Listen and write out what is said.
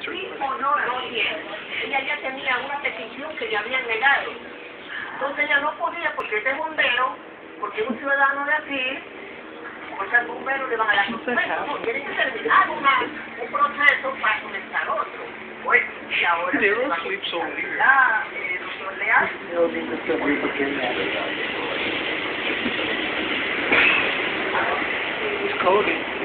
Sí o no, no tiene. Ella ya tenía una petición que le habían negado. Entonces ella no podía porque este es bombero, porque es un ciudadano de aquí, pues al bombero le van a dar documentos. No, tienen que terminar un proceso para comenzar otro. Pues, y ahora doctor Leal. It's coded.